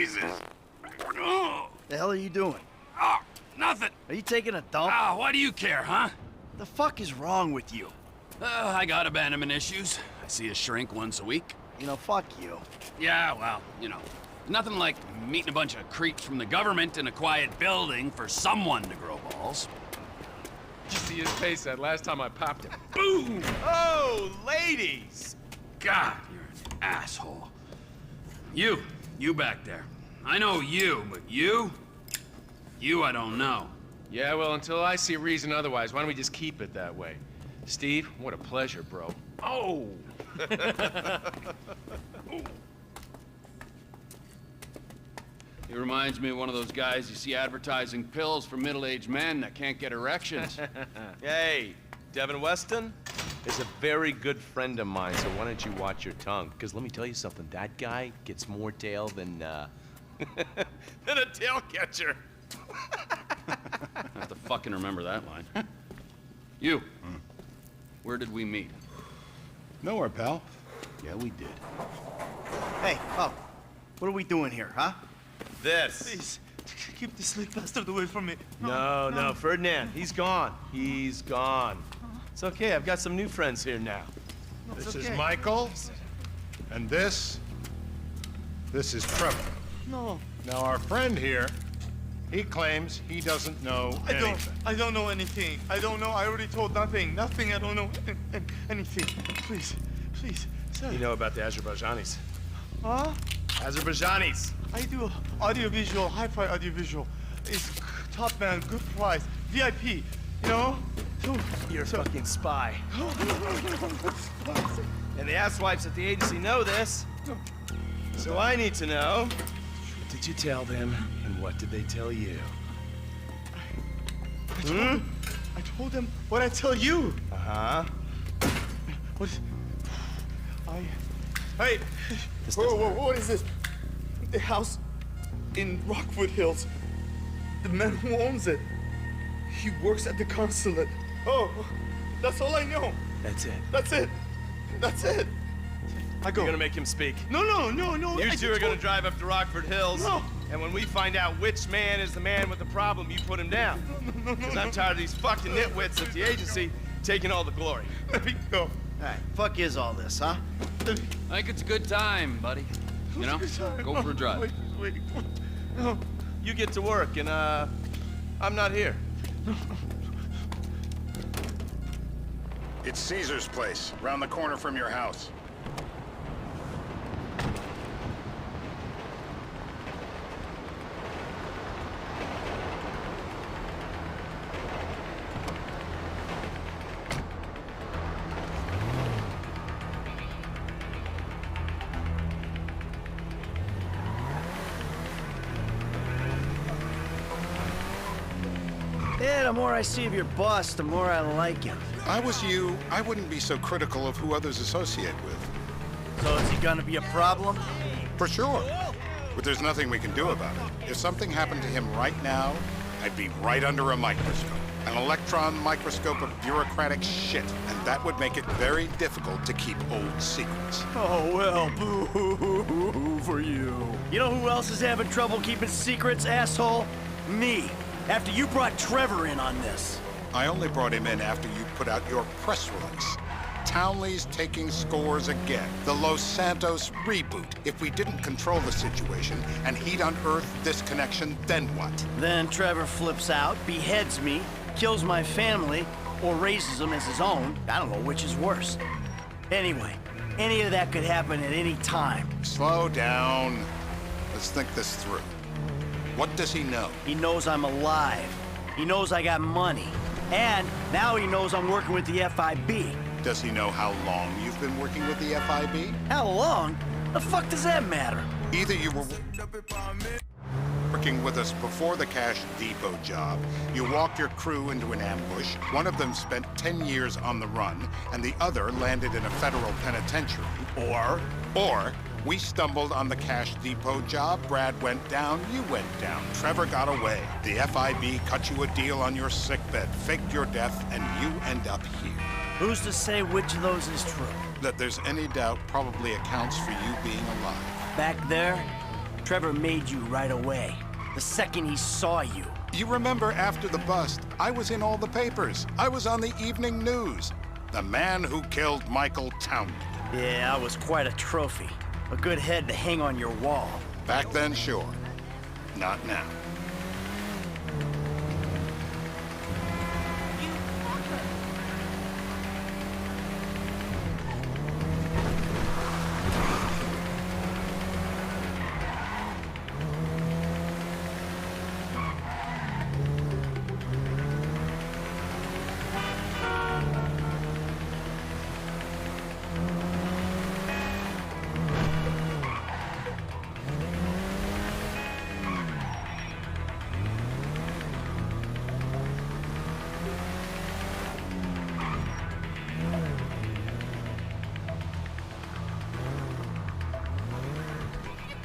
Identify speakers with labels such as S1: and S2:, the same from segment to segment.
S1: Jesus. Oh.
S2: The hell are you doing?
S1: Oh, nothing.
S2: Are you taking a dump?
S1: Ah, why do you care, huh?
S2: The fuck is wrong with you?
S1: I got abandonment issues. I see a shrink once a week.
S2: You know, fuck you.
S1: Yeah, well, you know, nothing like meeting a bunch of creeps from the government in a quiet building for someone to grow balls.
S3: Did you see his face that last time I popped him?
S1: Boom!
S3: Oh, ladies!
S1: God, you're an asshole. You back there. I know you, but you I don't know.
S3: Yeah, well, until I see reason otherwise, why don't we just keep it that way? Steve, what a pleasure, bro. Oh!
S1: He reminds me of one of those guys you see advertising pills for middle-aged men that can't get erections.
S4: Hey, Devin Weston is a very good friend of mine, so why don't you watch your tongue? Because let me tell you something, that guy gets more tail than, than a tail catcher.
S1: I have to fucking remember that line. You, where did we meet?
S5: Nowhere, pal.
S2: Yeah, we did. Hey, oh, what are we doing here, huh?
S4: This.
S6: Please, keep the sleep bastard away from me.
S4: No, Ferdinand, he's gone. He's gone. It's okay, I've got some new friends here now.
S6: No,
S5: This
S6: it's
S5: is
S6: okay.
S5: Michael, and this is Trevor.
S6: No,
S5: Now, our friend here, he claims he doesn't know anything.
S6: I don't know anything. I don't know. I already told nothing. Nothing. I don't know anything. Please, sir.
S4: You know about the Azerbaijanis.
S6: Huh?
S4: Azerbaijanis.
S6: I do audiovisual, hi-fi audiovisual. It's top man, good price, VIP. You know?
S4: You're a fucking spy. And the asswipes at the agency know this. So I need to know, what did you tell them, and what did they tell you?
S6: I told them what I tell you.
S4: Uh-huh.
S6: What? Hey! Whoa, what is this? The house in Rockwood Hills. The man who owns it. He works at the consulate. Oh, that's all I know.
S4: That's it.
S6: That's it. I go.
S4: You're gonna make him speak.
S6: No.
S4: You two are gonna drive up to Rockford Hills.
S6: No.
S4: And when we find out which man is the man with the problem, you put him down. Because I'm tired of these fucking nitwits at the agency taking all the glory.
S6: Let me go.
S2: Hey, fuck is all this, huh?
S1: I think it's a good time, buddy. You know, go for a drive.
S6: Wait. No.
S4: You get to work, and I'm not here.
S5: It's Caesar's place, round the corner from your house.
S2: Yeah, the more I see of your boss, the more I like him.
S5: If I was you, I wouldn't be so critical of who others associate with.
S2: So is he gonna be a problem?
S5: For sure. But there's nothing we can do about it. If something happened to him right now, I'd be right under a microscope. An electron microscope of bureaucratic shit. And that would make it very difficult to keep old secrets.
S2: Oh, well, boo for you. You know who else is having trouble keeping secrets, asshole? Me. After you brought Trevor in on this.
S5: I only brought him in after you put out your press release. Townley's taking scores again. The Los Santos reboot. If we didn't control the situation and he'd unearthed this connection, then what?
S2: Then Trevor flips out, beheads me, kills my family, or raises them as his own. I don't know which is worse. Anyway, any of that could happen at any time.
S5: Slow down. Let's think this through. What does he know?
S2: He knows I'm alive. He knows I got money. And now he knows I'm working with the FIB.
S5: Does he know how long you've been working with the FIB?
S2: How long? The fuck does that matter?
S5: Either you were working with us before the Cash Depot job, you walked your crew into an ambush, one of them spent 10 years on the run, and the other landed in a federal penitentiary. Or we stumbled on the Cash Depot job, Brad went down, you went down, Trevor got away. The FIB cut you a deal on your sickbed, faked your death, and you end up here.
S2: Who's to say which of those is true?
S5: That there's any doubt probably accounts for you being alive.
S2: Back there, Trevor made you right away. The second he saw you.
S5: You remember after the bust, I was in all the papers. I was on the evening news. The man who killed Michael Townley.
S2: Yeah, I was quite a trophy. A good head to hang on your wall.
S5: Back then, sure. Not now.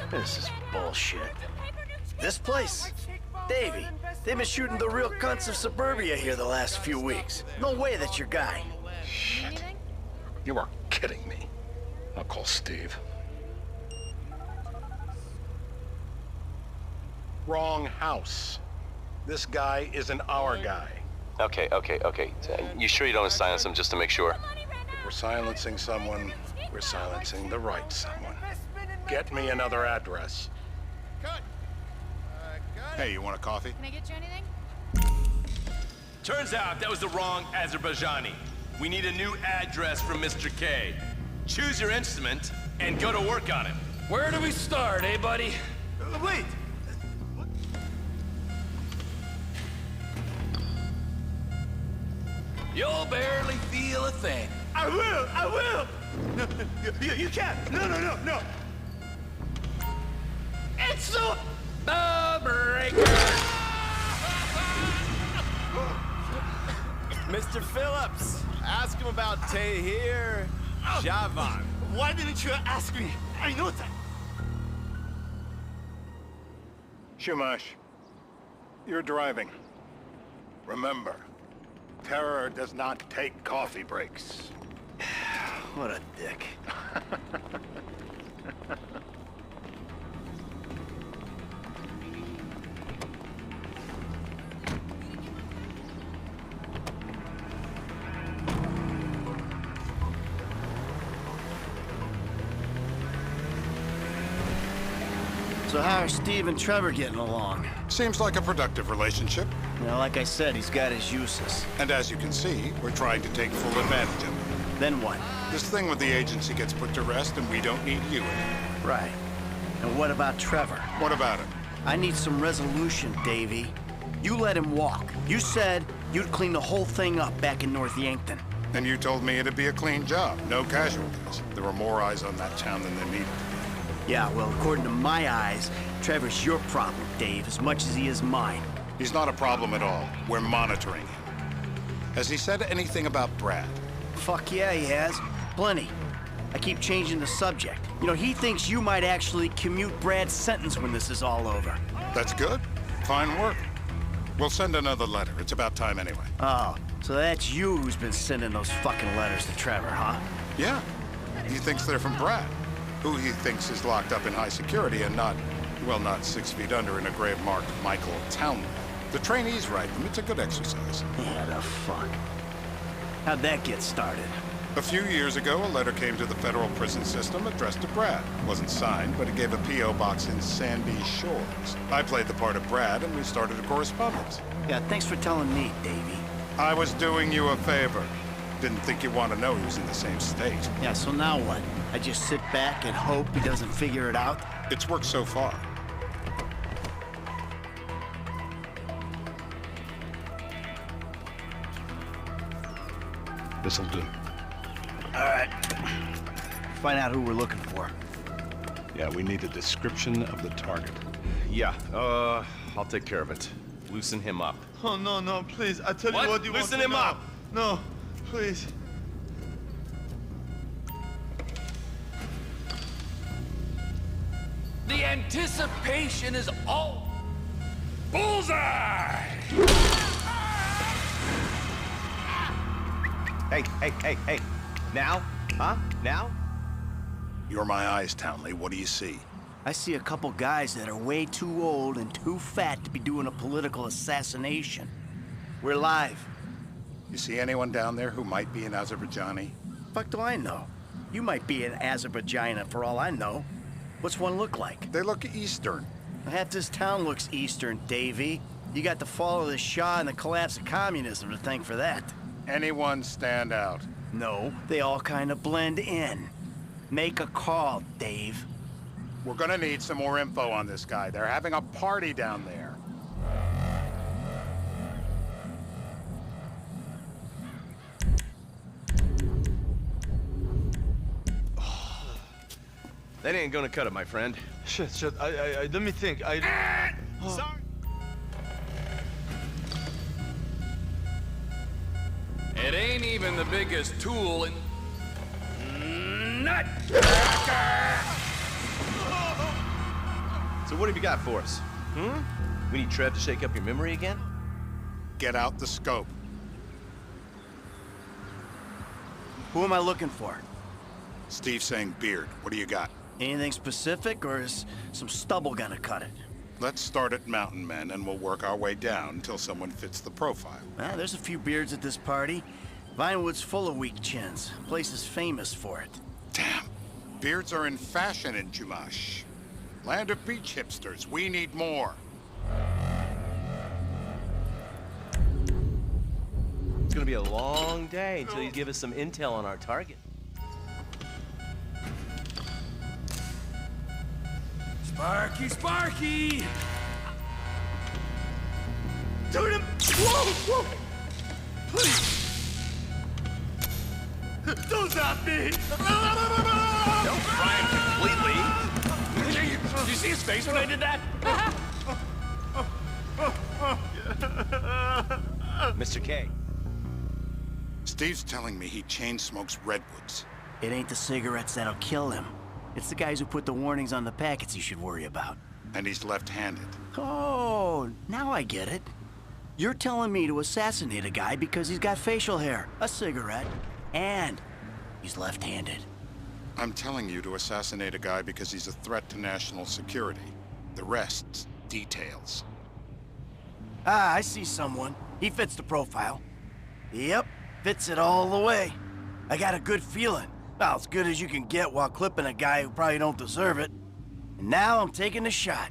S2: This is bullshit. This place? Davey, they've been shooting the real cunts of suburbia here the last few weeks. No way that's your guy.
S7: Shit. You are kidding me. I'll call Steve. Wrong house. This guy isn't our guy.
S4: Okay. You sure you don't silence him just to make sure?
S7: If we're silencing someone, we're silencing the right someone. Get me another address.
S5: Hey, you want a coffee?
S8: Can I get you anything?
S4: Turns out that was the wrong Azerbaijani. We need a new address from Mr. K. Choose your instrument and go to work on it.
S1: Where do we start, eh, buddy?
S6: Wait!
S1: You'll barely feel a thing.
S6: I will! No, you can't! No! It's so...
S1: The breaker!
S9: Mr. Phillips, ask him about Tahir Javan.
S6: Why didn't you ask me? I know that.
S7: Shumash, you're driving. Remember, terror does not take coffee breaks.
S2: What a dick. So how are Steve and Trevor getting along?
S5: Seems like a productive relationship.
S2: You know, like I said, he's got his uses.
S5: And as you can see, we're trying to take full advantage of it.
S2: Then what?
S5: This thing with the agency gets put to rest and we don't need you anymore.
S2: Right. And what about Trevor?
S5: What about it?
S2: I need some resolution, Davey. You let him walk. You said you'd clean the whole thing up back in North Yankton.
S5: And you told me it'd be a clean job, no casualties. There were more eyes on that town than there needed.
S2: Yeah, well, according to my eyes, Trevor's your problem, Dave, as much as he is mine.
S5: He's not a problem at all. We're monitoring him. Has he said anything about Brad?
S2: Fuck yeah, he has. Plenty. I keep changing the subject. You know, he thinks you might actually commute Brad's sentence when this is all over.
S5: That's good. Fine work. We'll send another letter. It's about time anyway.
S2: Oh, so that's you who's been sending those fucking letters to Trevor, huh?
S5: Yeah. He thinks they're from Brad, who he thinks is locked up in high security and not, well, not 6 feet under in a grave marked Michael Townley. The trainees write them. It's a good exercise.
S2: Yeah, the fuck. How'd that get started?
S5: A few years ago, a letter came to the federal prison system addressed to Brad. It wasn't signed, but it gave a P.O. box in Sandy Shores. I played the part of Brad, and we started a correspondence.
S2: Yeah, thanks for telling me, Davey.
S5: I was doing you a favor. Didn't think you'd want to know he was in the same state.
S2: Yeah, so now what? I just sit back and hope he doesn't figure it out?
S5: It's worked so far.
S7: This'll do.
S2: All right. Find out who we're looking for.
S7: Yeah, we need a description of the target.
S4: Yeah, I'll take care of it. Loosen him up.
S6: Oh, no, please. I tell
S4: What?
S6: you what you
S4: Loosen
S6: want to
S4: him
S6: know.
S4: up.
S6: No, please.
S1: The anticipation is all... Bullseye!
S9: Hey. Now? Huh? Now?
S5: You're my eyes, Townley. What do you see?
S2: I see a couple guys that are way too old and too fat to be doing a political assassination. We're live.
S5: You see anyone down there who might be an Azerbaijani?
S2: Fuck do I know? You might be an Azerbaijani for all I know. What's one look like?
S5: They look Eastern.
S2: Half this town looks Eastern, Davy. You got the fall of the Shah and the collapse of communism to thank for that.
S5: Anyone stand out?
S2: No, they all kind of blend in. Make a call, Dave.
S5: We're gonna need some more info on this guy. They're having a party down there.
S4: That ain't gonna cut it, my friend.
S9: Shit. Let me think.
S4: Sorry.
S1: It ain't even the biggest tool in... Nut!
S4: So what have you got for us? We need Trev to shake up your memory again?
S5: Get out the scope.
S2: Who am I looking for?
S5: Steve's saying beard. What do you got?
S2: Anything specific, or is some stubble gonna cut it?
S5: Let's start at Mountain Men, and we'll work our way down until someone fits the profile.
S2: There's a few beards at this party. Vinewood's full of weak chins. Place is famous for it.
S5: Damn. Beards are in fashion in Chumash. Land of beach hipsters. We need more.
S4: It's gonna be a long day until you give us some intel on our target.
S1: Sparky, Sparky!
S6: Dude, whoa! Please! Don't stop me!
S4: Don't fry him completely.
S1: Did you see his face when I did that?
S4: Mr. K.
S5: Steve's telling me he chain smokes redwoods.
S2: It ain't the cigarettes that'll kill him. It's the guys who put the warnings on the packets you should worry about.
S5: And he's left-handed.
S2: Oh, now I get it. You're telling me to assassinate a guy because he's got facial hair, a cigarette, and he's left-handed.
S5: I'm telling you to assassinate a guy because he's a threat to national security. The rest's details.
S2: Ah, I see someone. He fits the profile. Yep, fits it all the way. I got a good feeling. About as good as you can get while clipping a guy who probably don't deserve it. And now I'm taking the shot.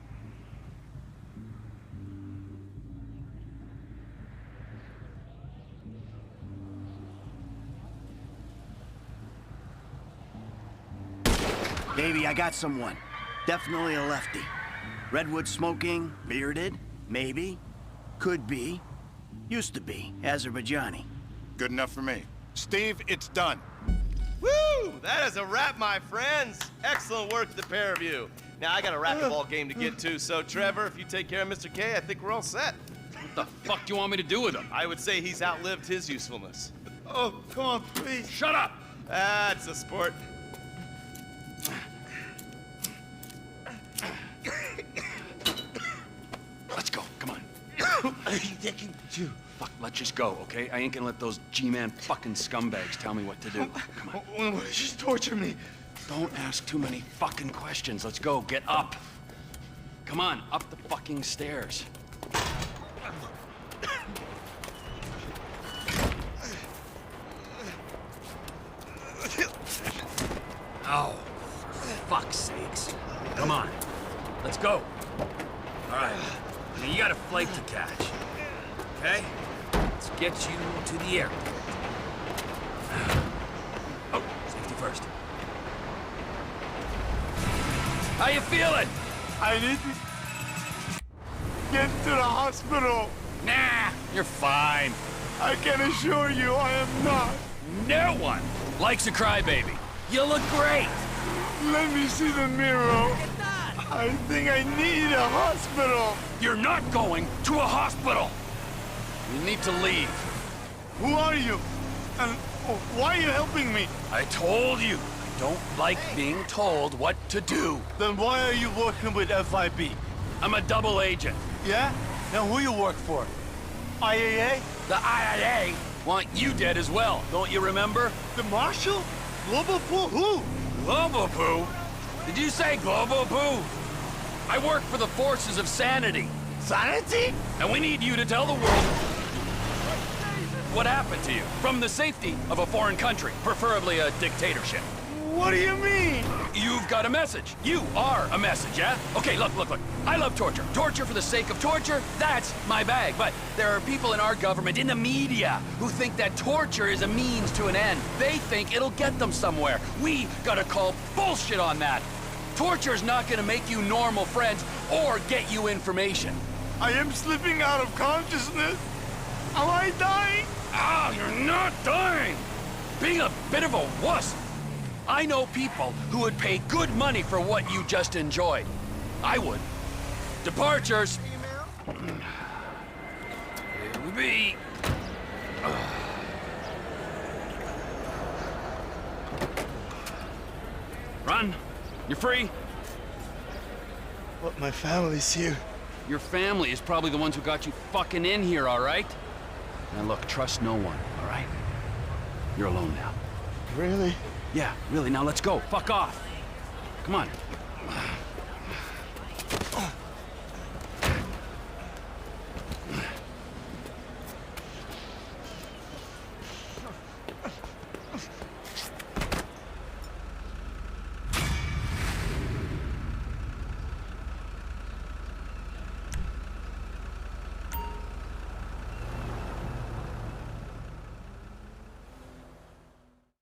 S2: Baby, I got someone. Definitely a lefty. Redwood smoking, bearded, maybe, could be, used to be, Azerbaijani.
S5: Good enough for me. Steve, it's done.
S4: Woo! That is a wrap, my friends. Excellent work to the pair of you. Now, I got a racquetball game to get to, so Trevor, if you take care of Mr. K, I think we're all set.
S1: What the fuck do you want me to do with him?
S4: I would say he's outlived his usefulness.
S6: Oh, come on, please.
S1: Shut up!
S4: That's a sport.
S1: Let's go, come on. Fuck, let's just go, okay? I ain't gonna let those G-Man fucking scumbags tell me what to do. Come on.
S6: Just torture me.
S1: Don't ask too many fucking questions. Let's go, get up. Come on, up the fucking stairs. Oh, for fuck's sakes. Come on, let's go. All right, now you got a flight to catch, okay? Let's get you to the airport. Oh, safety first. How you feeling?
S6: I need to get to the hospital.
S1: Nah, you're fine.
S6: I can assure you I am not.
S1: No one likes a crybaby. You look great.
S6: Let me see the mirror. I think I need a hospital.
S1: You're not going to a hospital. You need to leave.
S6: Who are you? And why are you helping me?
S1: I told you. I don't like being told what to do.
S6: Then why are you working with FIB?
S1: I'm a double agent.
S6: Yeah? Now who you work for? IAA?
S1: The IAA want you dead as well, don't you remember?
S6: The Marshal? Global Poo? Who?
S1: Global Poo? Did you say Global Poo? I work for the forces of sanity.
S2: Sanity?
S1: And we need you to tell the world what happened to you from the safety of a foreign country, preferably a dictatorship.
S2: What do you mean?
S1: You've got a message. You are a message, yeah? Okay, look. I love torture. Torture for the sake of torture, that's my bag. But there are people in our government, in the media, who think that torture is a means to an end. They think it'll get them somewhere. We gotta call bullshit on that. Torture's not gonna make you normal friends or get you information.
S2: I am slipping out of consciousness. Am I dying?
S1: Ah, you're not dying. Being a bit of a wuss. I know people who would pay good money for what you just enjoyed. I would. Departures. Here we be. Run. You're free.
S2: But my family's here.
S1: Your family is probably the ones who got you fucking in here, all right? Now look, trust no one, all right? You're alone now.
S2: Really?
S1: Yeah, really, now let's go. Fuck off. Come on.